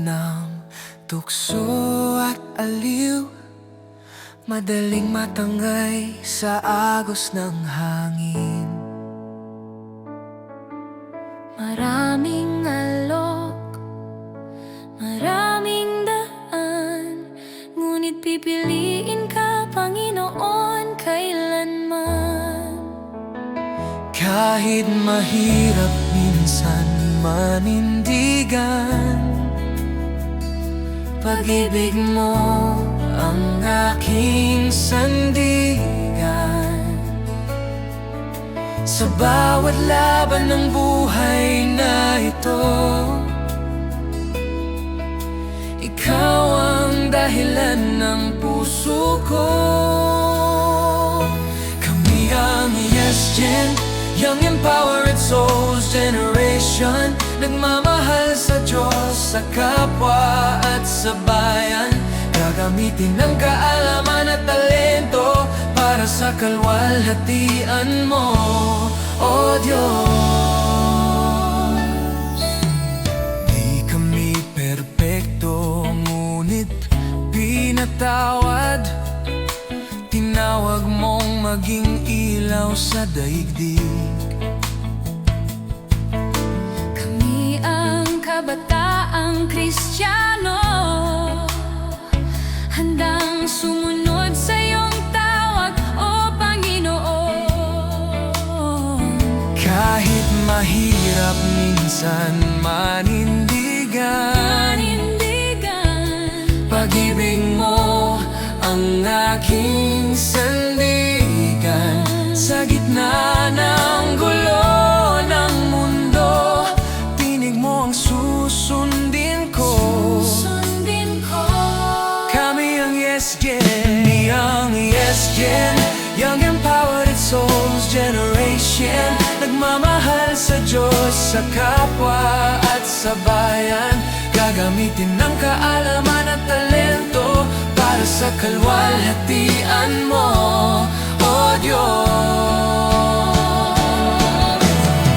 ng tukso at aliw, madaling matangay sa agos ng hangin. Maraming alok, maraming daan, ngunit pipiliin ka, Panginoon, kailanman. Kahit mahirap minsan manindigan, pag-ibig mo ang aking sandigan. Sa bawat laban ng buhay na ito, ikaw ang dahilan ng puso ko. Kami ang Yes Gen, Young Empowered Souls Generation, nagmamahal sa Diyos, sa kapwa at sa bayan. Gagamitin ang kaalaman at talento para sa kalwalhatian mo, O Diyos. Di kami perpekto, ngunit pinatawad. Tinawag mong maging ilaw sa daigdig. Kami ang kabataang Kristiyano, handang sumunod sa iyong tawag, O Panginoon. Kahit mahirap minsan manindigan, pag-ibig mo ang aking sandigan. Sa gitna ng gulo ng mundo, tinig mo ang susundin ko. Kami ang Yes Gen, kami ang Yes Gen, Young Empowered Souls Generation, nagmamahal sa Diyos, sa kapwa at sa bayan. Gagamitin ng kaalaman at talento para sa kalwalhatian mo, O Diyos.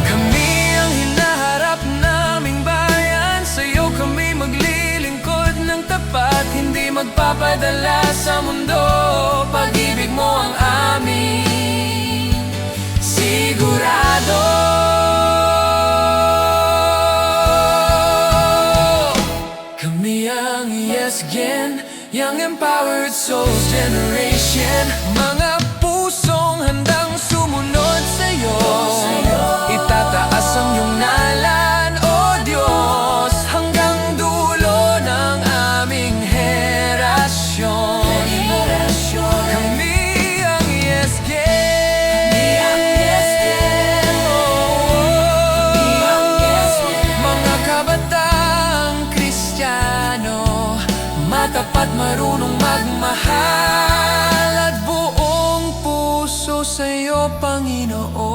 Kami ang hinaharap naming bayan, sa'yo kami maglilingkod ng tapat, hindi magpapadala sa mundo. Pag-ibig mo ang aming sigurado. Kami ang Yes Gen, Young Empowered Souls Generation, mga pusong handang sumunod sa'yo. Itataas ang iyong ngalan, O Diyos, hanggang dulo ng aming henerasyon. Kami ang Yes Gen, mga kabataang Kristiyano, matapat, marunong magmahal, at buong puso sa'yo, Panginoon.